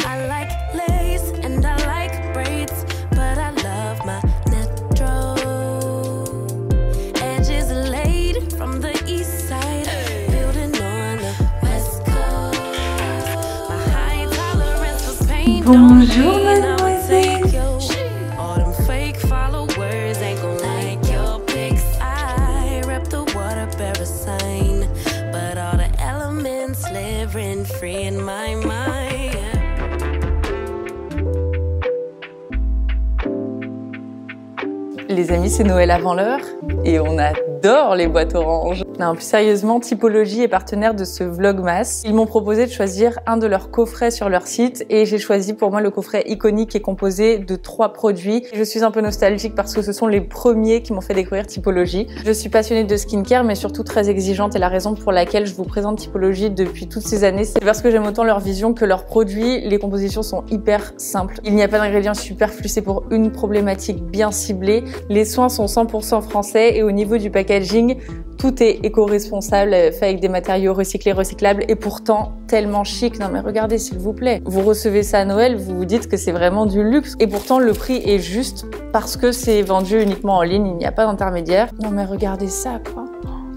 I like lace and I like braids, but I love my natural. Edges laid from the east side, building on the west coast. My high tolerance for pain. Bonjour mademoiselle. All them fake followers ain't gon' like your pics. I rep the water bearer sign, but all the elements live rent free in my mind. Les amis, c'est Noël avant l'heure et on adore les boîtes oranges. Non, plus sérieusement, Typologie est partenaire de ce Vlogmas. Ils m'ont proposé de choisir un de leurs coffrets sur leur site et j'ai choisi pour moi le coffret iconique qui est composé de 3 produits. Je suis un peu nostalgique parce que ce sont les premiers qui m'ont fait découvrir Typologie. Je suis passionnée de skincare mais surtout très exigeante et la raison pour laquelle je vous présente Typologie depuis toutes ces années, c'est parce que j'aime autant leur vision que leurs produits. Les compositions sont hyper simples. Il n'y a pas d'ingrédients superflus, c'est pour une problématique bien ciblée. Les soins sont 100% français et au niveau du packaging, tout est éco-responsable, fait avec des matériaux recyclés, recyclables et pourtant tellement chic. Non mais regardez s'il vous plaît. Vous recevez ça à Noël, vous vous dites que c'est vraiment du luxe et pourtant le prix est juste parce que c'est vendu uniquement en ligne, il n'y a pas d'intermédiaire. Non mais regardez ça quoi.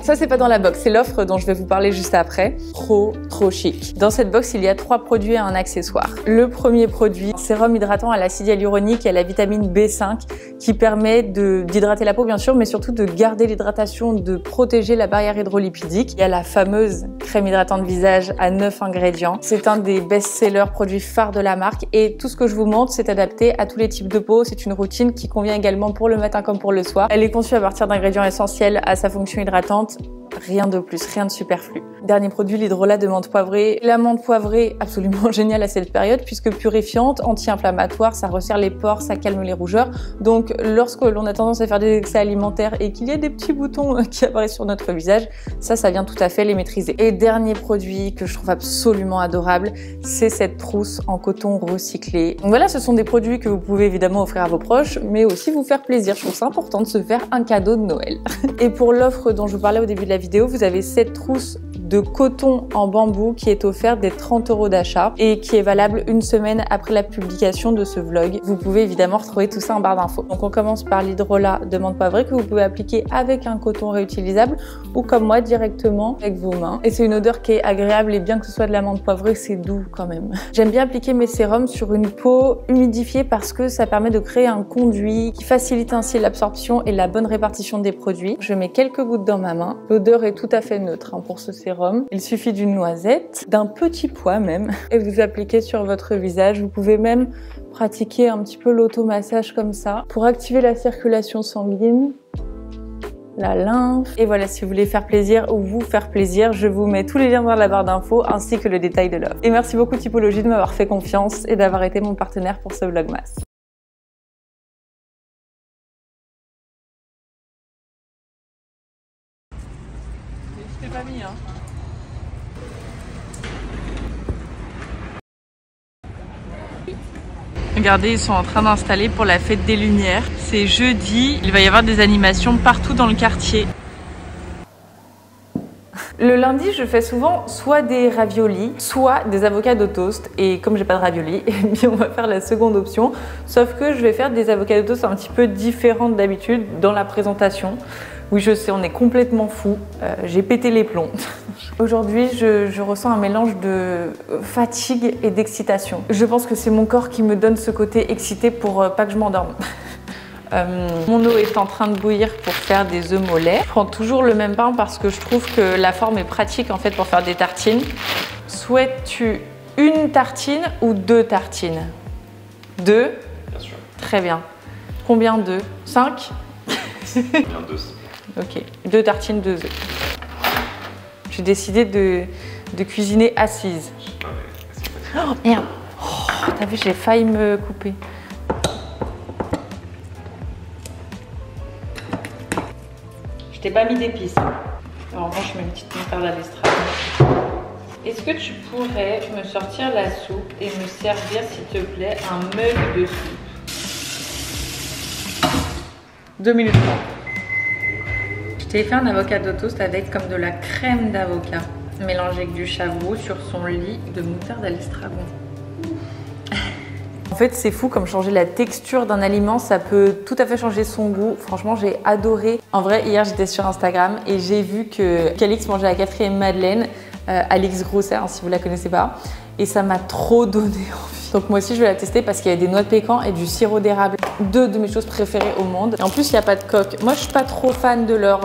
Ça c'est pas dans la box, c'est l'offre dont je vais vous parler juste après. Trop chic. Dans cette box, il y a 3 produits et un accessoire. Le premier produit, sérum hydratant à l'acide hyaluronique et à la vitamine B5 qui permet d'hydrater la peau bien sûr, mais surtout de garder l'hydratation, de protéger la barrière hydrolipidique. Il y a la fameuse crème hydratante visage à 9 ingrédients. C'est un des best-sellers produits phares de la marque et tout ce que je vous montre, c'est adapté à tous les types de peau. C'est une routine qui convient également pour le matin comme pour le soir. Elle est conçue à partir d'ingrédients essentiels à sa fonction hydratante. Rien de plus, rien de superflu. Dernier produit, l'hydrolat de menthe poivrée. La menthe poivrée, absolument géniale à cette période puisque purifiante, anti-inflammatoire, ça resserre les pores, ça calme les rougeurs. Donc lorsque l'on a tendance à faire des excès alimentaires et qu'il y a des petits boutons qui apparaissent sur notre visage, ça vient tout à fait les maîtriser. Et dernier produit que je trouve absolument adorable, c'est cette trousse en coton recyclé. Donc voilà, ce sont des produits que vous pouvez évidemment offrir à vos proches, mais aussi vous faire plaisir. Je trouve ça important de se faire un cadeau de Noël. Et pour l'offre dont je vous parlais au début de la vidéo, vous avez cette trousse de coton en bambou qui est offerte des 30 € d'achat et qui est valable une semaine après la publication de ce vlog. Vous pouvez évidemment retrouver tout ça en barre d'infos. Donc on commence par l'hydrolat de menthe poivrée que vous pouvez appliquer avec un coton réutilisable ou comme moi directement avec vos mains. Et c'est une odeur qui est agréable et bien que ce soit de la menthe poivrée, c'est doux quand même. J'aime bien appliquer mes sérums sur une peau humidifiée parce que ça permet de créer un conduit qui facilite ainsi l'absorption et la bonne répartition des produits. Je mets quelques gouttes dans ma main. L'odeur est tout à fait neutre pour ce sérum. Il suffit d'une noisette, d'un petit pois même, et vous appliquez sur votre visage. Vous pouvez même pratiquer un petit peu l'automassage comme ça pour activer la circulation sanguine, la lymphe. Et voilà, si vous voulez faire plaisir ou vous faire plaisir, je vous mets tous les liens dans la barre d'infos ainsi que le détail de l'offre. Et merci beaucoup Typologie de m'avoir fait confiance et d'avoir été mon partenaire pour ce Vlogmas. Je t'ai pas mis hein. Regardez, ils sont en train d'installer pour la fête des Lumières. C'est jeudi, il va y avoir des animations partout dans le quartier. Le lundi, je fais souvent soit des raviolis, soit des avocats toast. Et comme j'ai pas de raviolis, eh bien on va faire la seconde option. Sauf que je vais faire des avocats toast un petit peu différentes d'habitude dans la présentation. Oui, je sais, on est complètement fou. J'ai pété les plombs. Aujourd'hui, je ressens un mélange de fatigue et d'excitation. Je pense que c'est mon corps qui me donne ce côté excité pour pas que je m'endorme. Mon eau est en train de bouillir pour faire des œufs mollets. Je prends toujours le même pain parce que je trouve que la forme est pratique en fait pour faire des tartines. Souhaites-tu une tartine ou 2 tartines? 2? Bien sûr. Très bien. Combien d'œufs? 5? Bien 2. Ok, 2 tartines, 2 œufs. J'ai décidé de cuisiner assise. Oh merde! Oh, t'as vu, j'ai failli me couper. Je t'ai pas mis d'épices. Alors, en revanche, je mets une petite moutarde à l'estragon. Est-ce que tu pourrais me sortir la soupe et me servir, s'il te plaît, un mug de soupe? 2 minutes 30. Je t'ai fait un avocado toast avec comme de la crème d'avocat mélangée avec du chavot sur son lit de moutarde à l'estragon. fait, c'est fou comme changer la texture d'un aliment, ça peut tout à fait changer son goût. Franchement, j'ai adoré. En vrai, hier, j'étais sur Instagram et j'ai vu qu'Alix mangeait la 4e madeleine. Alix Grousset, hein, si vous la connaissez pas. Et ça m'a trop donné envie. Donc moi aussi, je vais la tester parce qu'il y a des noix de pécan et du sirop d'érable. 2 de mes choses préférées au monde. Et en plus, il n'y a pas de coque. Moi, je suis pas trop fan de leur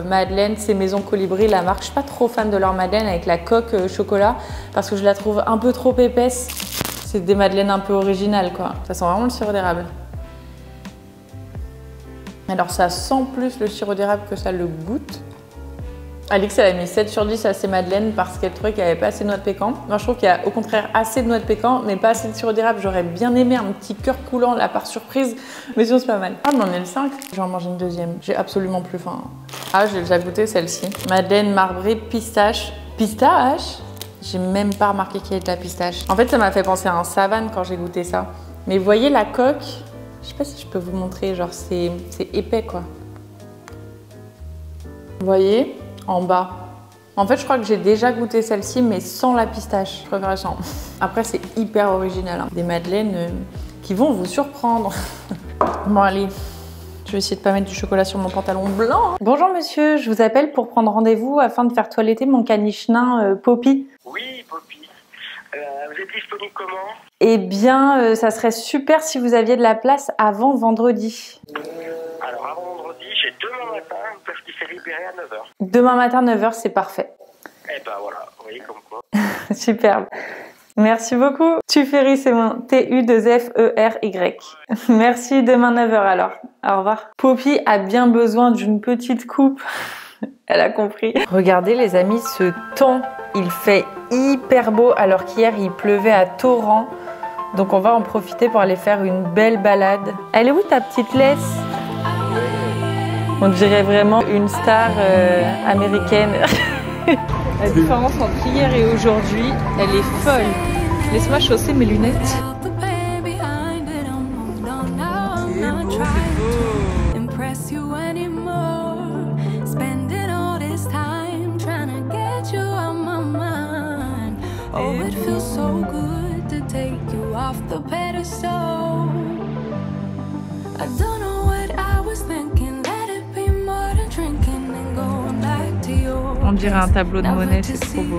madeleine. C'est Maison Colibri, la marque. Je suis pas trop fan de leur madeleine avec la coque chocolat parce que je la trouve un peu trop épaisse. C'est des madeleines un peu originales, quoi. Ça sent vraiment le sirop d'érable. Alors, ça sent plus le sirop d'érable que ça le goûte. Alix, elle a mis 7 sur 10 à ses madeleines parce qu'elle trouvait qu'il n'y avait pas assez de noix de pécan. Moi, je trouve qu'il y a au contraire assez de noix de pécan, mais pas assez de sirop d'érable. J'aurais bien aimé un petit cœur coulant là par surprise, mais sinon c'est pas mal. Ah, mais on est le 5. Je vais en manger une deuxième. J'ai absolument plus faim. Ah, j'ai déjà goûté celle-ci. Madeleine marbrée pistache. Pistache? J'ai même pas remarqué qu'il y avait de la pistache. En fait, ça m'a fait penser à un savane quand j'ai goûté ça. Mais vous voyez la coque? Je sais pas si je peux vous montrer, genre c'est épais quoi. Vous voyez? En bas. En fait, je crois que j'ai déjà goûté celle-ci, mais sans la pistache. Je préfère sans. Après, c'est hyper original. Hein. Des madeleines qui vont vous surprendre. Bon, allez. Je vais essayer de pas mettre du chocolat sur mon pantalon blanc. Bonjour monsieur, je vous appelle pour prendre rendez-vous afin de faire toiletter mon caniche nain Poppy. Oui, Poppy. Vous êtes disponible comment? Eh bien, ça serait super si vous aviez de la place avant vendredi. Alors, avant vendredi, j'ai demain matin parce qu'il s'est libéré à 9h. Demain matin, 9h, c'est parfait. Eh ben voilà, vous voyez comme quoi. Superbe. Merci beaucoup. Tuffery, c'est mon T-U-2-F-E-R-Y. Merci, demain 9h alors. Au revoir. Poppy a bien besoin d'une petite coupe. Elle a compris. Regardez les amis, ce temps, il fait hyper beau alors qu'hier il pleuvait à torrent. Donc on va en profiter pour aller faire une belle balade. Elle est où ta petite laisse? On dirait vraiment une star américaine. La différence entre hier et aujourd'hui, elle est folle. Laisse-moi chausser mes lunettes. On dirait un tableau de Monet, c'est trop beau.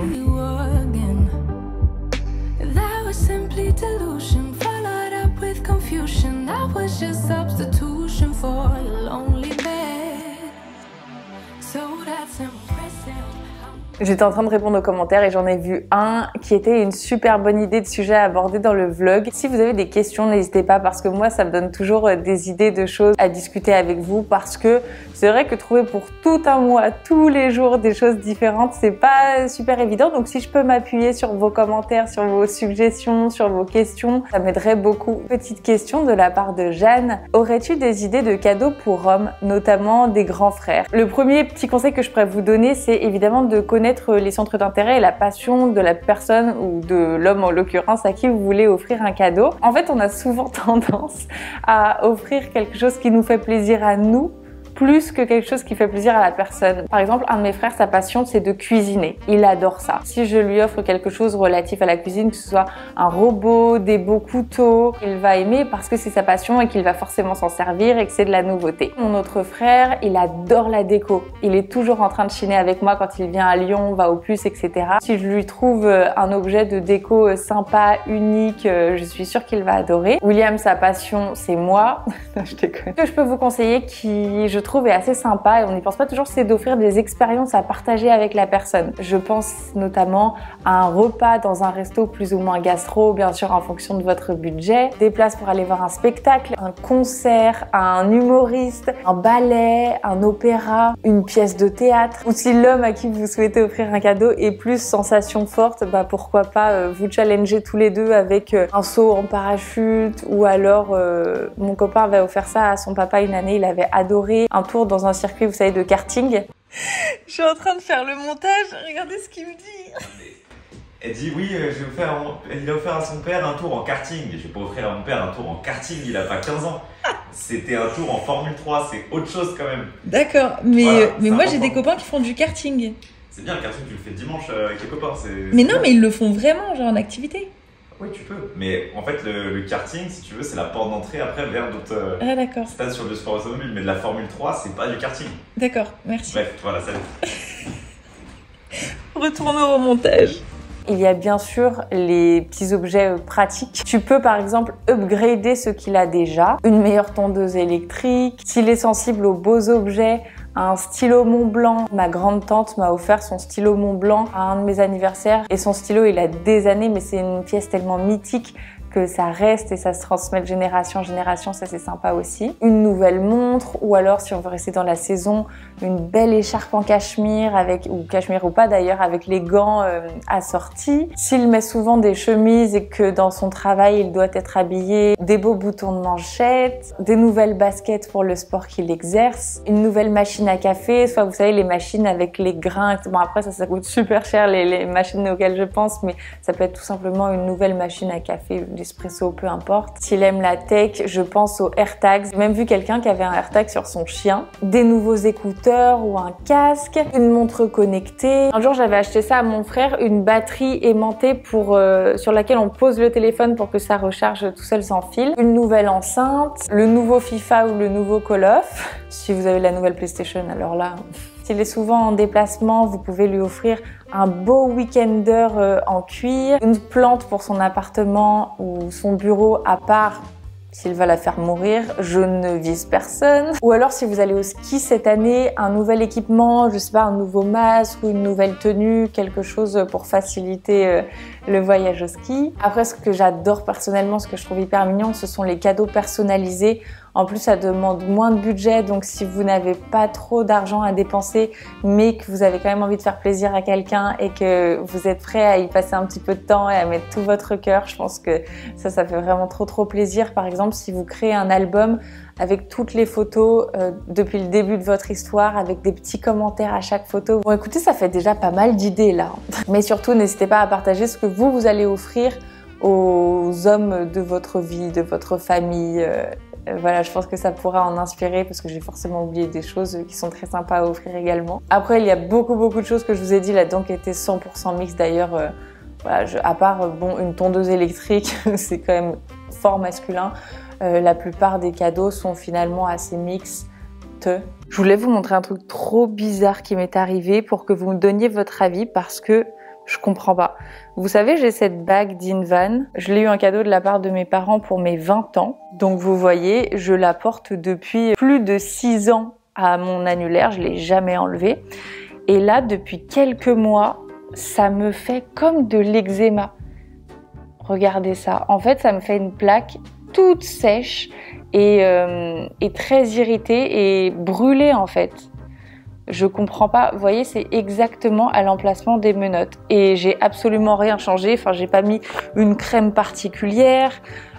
J'étais en train de répondre aux commentaires et j'en ai vu un qui était une super bonne idée de sujet à aborder dans le vlog. Si vous avez des questions, n'hésitez pas parce que moi, ça me donne toujours des idées de choses à discuter avec vous parce que c'est vrai que trouver pour tout un mois, tous les jours, des choses différentes, c'est pas super évident. Donc si je peux m'appuyer sur vos commentaires, sur vos suggestions, sur vos questions, ça m'aiderait beaucoup. Petite question de la part de Jeanne. Aurais-tu des idées de cadeaux pour hommes, notamment des grands frères? Le premier petit conseil que je pourrais vous donner, c'est évidemment de connaître les centres d'intérêt et la passion de la personne ou de l'homme en l'occurrence à qui vous voulez offrir un cadeau. En fait, on a souvent tendance à offrir quelque chose qui nous fait plaisir à nous plus que quelque chose qui fait plaisir à la personne. Par exemple, un de mes frères, sa passion, c'est de cuisiner. Il adore ça. Si je lui offre quelque chose relatif à la cuisine, que ce soit un robot, des beaux couteaux, il va aimer parce que c'est sa passion et qu'il va forcément s'en servir et que c'est de la nouveauté. Mon autre frère, il adore la déco. Il est toujours en train de chiner avec moi quand il vient à Lyon, va au Plus, etc. Si je lui trouve un objet de déco sympa, unique, je suis sûre qu'il va adorer. William, sa passion, c'est moi. Je déconne. Ce que je peux vous conseiller qui, je trouve, est assez sympa et on n'y pense pas toujours, c'est d'offrir des expériences à partager avec la personne. Je pense notamment à un repas dans un resto plus ou moins gastro, bien sûr en fonction de votre budget, des places pour aller voir un spectacle, un concert, un humoriste, un ballet, un opéra, une pièce de théâtre. Ou si l'homme à qui vous souhaitez offrir un cadeau est plus sensation forte, bah pourquoi pas vous challenger tous les deux avec un saut en parachute ou alors mon copain avait offert ça à son papa une année, il avait adoré un tour dans un circuit, vous savez, de karting. Je suis en train de faire le montage, regardez ce qu'il me dit. Elle dit oui, il a offert à son père un tour en karting. Je vais pas offrir à mon père un tour en karting, il a pas 15 ans. C'était un tour en Formule 3, c'est autre chose quand même. D'accord, mais, voilà, mais moi j'ai des copains qui font du karting. C'est bien, le karting tu le fais dimanche avec les copains. Mais non, mais ils le font vraiment, genre en activité. Oui, tu peux. Mais en fait, le karting, si tu veux, c'est la porte d'entrée après vers d'autres stades sur le sport automobile. Mais de la Formule 3, c'est pas du karting. D'accord, merci. Bref, voilà, salut. Retournons au montage. Il y a bien sûr les petits objets pratiques. Tu peux par exemple upgrader ce qu'il a déjà. Une meilleure tondeuse électrique. S'il est sensible aux beaux objets, un stylo Montblanc. Ma grande tante m'a offert son stylo Montblanc à un de mes anniversaires. Et son stylo, il a des années, mais c'est une pièce tellement mythique que ça reste et ça se transmet de génération en génération, ça c'est sympa aussi. Une nouvelle montre, ou alors si on veut rester dans la saison, une belle écharpe en cachemire, ou cachemire ou pas d'ailleurs, avec les gants assortis. S'il met souvent des chemises et que dans son travail il doit être habillé, des beaux boutons de manchette, des nouvelles baskets pour le sport qu'il exerce, une nouvelle machine à café, soit vous savez les machines avec les grains, bon après ça coûte super cher les machines auxquelles je pense, mais ça peut être tout simplement une nouvelle machine à café, espresso, peu importe. S'il aime la tech, je pense aux AirTags. J'ai même vu quelqu'un qui avait un AirTag sur son chien. Des nouveaux écouteurs ou un casque, une montre connectée. Un jour, j'avais acheté ça à mon frère, une batterie aimantée sur laquelle on pose le téléphone pour que ça recharge tout seul sans fil. Une nouvelle enceinte, le nouveau FIFA ou le nouveau Call of. Si vous avez la nouvelle PlayStation, alors là... S'il est souvent en déplacement, vous pouvez lui offrir un beau week-ender en cuir, une plante pour son appartement ou son bureau à part s'il va la faire mourir, je ne vise personne. Ou alors si vous allez au ski cette année, un nouvel équipement, je sais pas, un nouveau masque ou une nouvelle tenue, quelque chose pour faciliter le voyage au ski. Après, ce que j'adore personnellement, ce que je trouve hyper mignon, ce sont les cadeaux personnalisés. En plus, ça demande moins de budget, donc si vous n'avez pas trop d'argent à dépenser, mais que vous avez quand même envie de faire plaisir à quelqu'un et que vous êtes prêt à y passer un petit peu de temps et à mettre tout votre cœur, je pense que ça fait vraiment trop plaisir. Par exemple, si vous créez un album avec toutes les photos depuis le début de votre histoire, avec des petits commentaires à chaque photo. Bon, écoutez, ça fait déjà pas mal d'idées là. Mais surtout, n'hésitez pas à partager ce que vous allez offrir aux hommes de votre vie, de votre famille. Voilà, je pense que ça pourra en inspirer parce que j'ai forcément oublié des choses qui sont très sympas à offrir également. Après, il y a beaucoup de choses que je vous ai dit là-dedans qui étaient 100% mixtes d'ailleurs. Voilà, à part une tondeuse électrique, c'est quand même fort masculin. La plupart des cadeaux sont finalement assez mixtes. Je voulais vous montrer un truc trop bizarre qui m'est arrivé pour que vous me donniez votre avis parce que je comprends pas. Vous savez, j'ai cette bague d'Invan. Je l'ai eu en cadeau de la part de mes parents pour mes 20 ans. Donc vous voyez, je la porte depuis plus de 6 ans à mon annulaire. Je l'ai jamais enlevée. Et là, depuis quelques mois, ça me fait comme de l'eczéma. Regardez ça. En fait, ça me fait une plaque toute sèche et très irritée et brûlée en fait. Je comprends pas, vous voyez, c'est exactement à l'emplacement des menottes. Et j'ai absolument rien changé, enfin j'ai pas mis une crème particulière,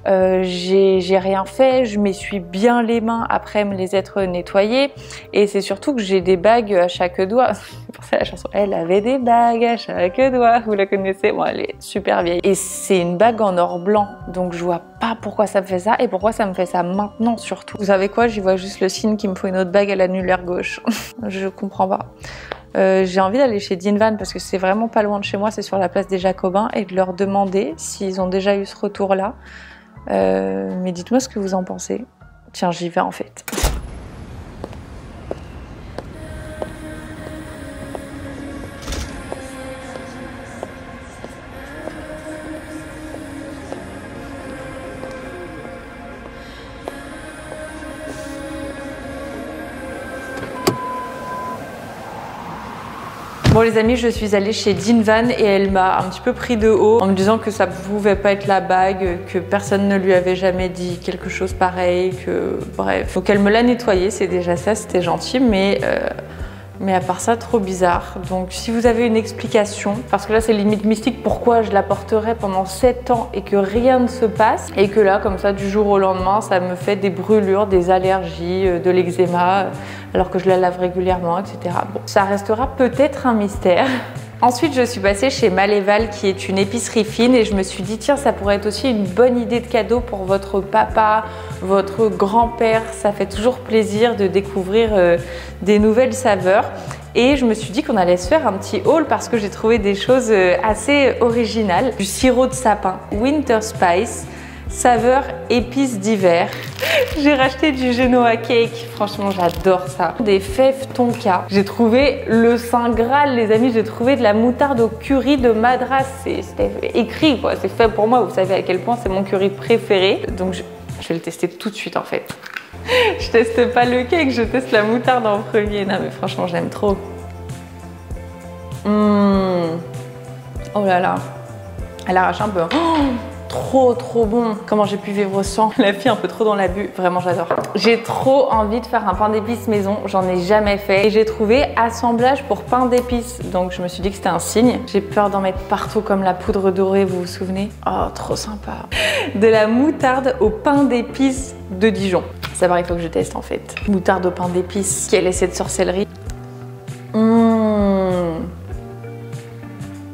j'ai rien fait, je m'essuie bien les mains après me les être nettoyées. Et c'est surtout que j'ai des bagues à chaque doigt. C'est pour ça la chanson, elle avait des bagues à chaque doigt, vous la connaissez, bon elle est super vieille. Et c'est une bague en or blanc, donc je vois pas pourquoi ça me fait ça et pourquoi ça me fait ça maintenant surtout. Vous savez quoi, j'y vois juste le signe qu'il me faut une autre bague à l'annulaire gauche. Je comprends pas. J'ai envie d'aller chez Dinvan parce que c'est vraiment pas loin de chez moi, c'est sur la place des Jacobins, et de leur demander s'ils ont déjà eu ce retour-là. Mais dites-moi ce que vous en pensez. Tiens, j'y vais en fait. Bon les amis, je suis allée chez Dinvan et elle m'a un petit peu pris de haut en me disant que ça pouvait pas être la bague, que personne ne lui avait jamais dit quelque chose pareil, que bref. Donc elle me l'a nettoyée, c'est déjà ça, c'était gentil, mais à part ça, trop bizarre. Donc si vous avez une explication, parce que là c'est limite mystique, pourquoi je la porterai pendant 7 ans et que rien ne se passe, et que là comme ça du jour au lendemain ça me fait des brûlures, des allergies, de l'eczéma, alors que je la lave régulièrement, etc. Bon, ça restera peut-être un mystère. Ensuite, je suis passée chez Maléval, qui est une épicerie fine, et je me suis dit, tiens, ça pourrait être aussi une bonne idée de cadeau pour votre papa, votre grand-père. Ça fait toujours plaisir de découvrir des nouvelles saveurs. Et je me suis dit qu'on allait se faire un petit haul parce que j'ai trouvé des choses assez originales. Du sirop de sapin, Winter Spice, saveur épices d'hiver. J'ai racheté du Genoa Cake, franchement j'adore ça. Des fèves tonka. J'ai trouvé le Saint Graal, les amis, j'ai trouvé de la moutarde au curry de Madras. C'était écrit quoi, c'est fait pour moi, vous savez à quel point c'est mon curry préféré. Donc je vais le tester tout de suite en fait. Je teste pas le cake, je teste la moutarde en premier. Non mais franchement j'aime trop. Oh là là, elle arrache un peu. Oh, trop bon. Comment j'ai pu vivre sans? La fille un peu trop dans l'abus, vraiment j'adore. J'ai trop envie de faire un pain d'épices maison, j'en ai jamais fait. Et j'ai trouvé assemblage pour pain d'épices, donc je me suis dit que c'était un signe. J'ai peur d'en mettre partout comme la poudre dorée, vous vous souvenez? Oh, trop sympa. De la moutarde au pain d'épices de Dijon. Ça paraît, il faut que je teste en fait. Moutarde au pain d'épices, quel essai de sorcellerie.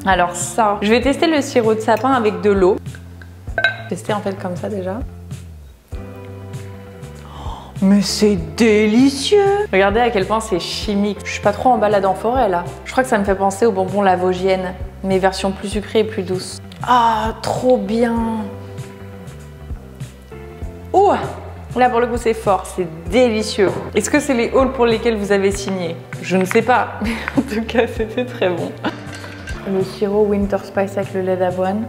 Alors ça, je vais tester le sirop de sapin avec de l'eau. Tester en fait comme ça déjà. Mais c'est délicieux! Regardez à quel point c'est chimique. Je suis pas trop en balade en forêt là. Je crois que ça me fait penser aux bonbons Lavogienne, mais version plus sucrée et plus douce. Ah, trop bien! Ouh! Là pour le coup c'est fort, c'est délicieux. Est-ce que c'est les hauls pour lesquels vous avez signé? Je ne sais pas, mais en tout cas c'était très bon. Le sirop Winter Spice avec le lait d'avoine.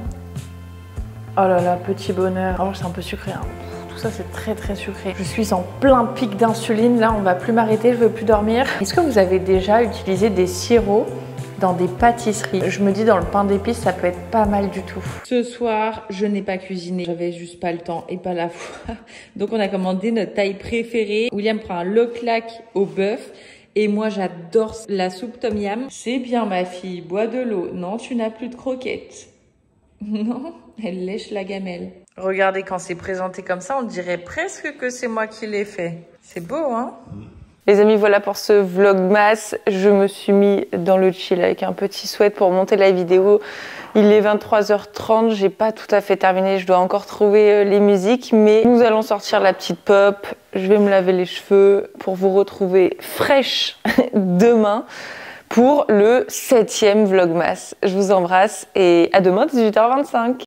Oh là là, petit bonheur. Alors c'est un peu sucré, hein. Tout ça c'est très sucré. Je suis en plein pic d'insuline, là on va plus m'arrêter, je veux plus dormir. Est-ce que vous avez déjà utilisé des sirops dans des pâtisseries? Je me dis dans le pain d'épices ça peut être pas mal du tout. Ce soir je n'ai pas cuisiné, j'avais juste pas le temps et pas la foi. Donc on a commandé notre taille préférée. William prend un Leclerc au bœuf. Et moi, j'adore la soupe tom yum. C'est bien, ma fille, bois de l'eau. Non, tu n'as plus de croquettes. Non, elle lèche la gamelle. Regardez, quand c'est présenté comme ça, on dirait presque que c'est moi qui l'ai fait. C'est beau, hein? Les amis, voilà pour ce vlogmas. Je me suis mis dans le chill avec un petit sweat pour monter la vidéo. Il est 23h30, j'ai pas tout à fait terminé, je dois encore trouver les musiques, mais nous allons sortir la petite pop. Je vais me laver les cheveux pour vous retrouver fraîche demain pour le 7e vlogmas. Je vous embrasse et à demain 18h25.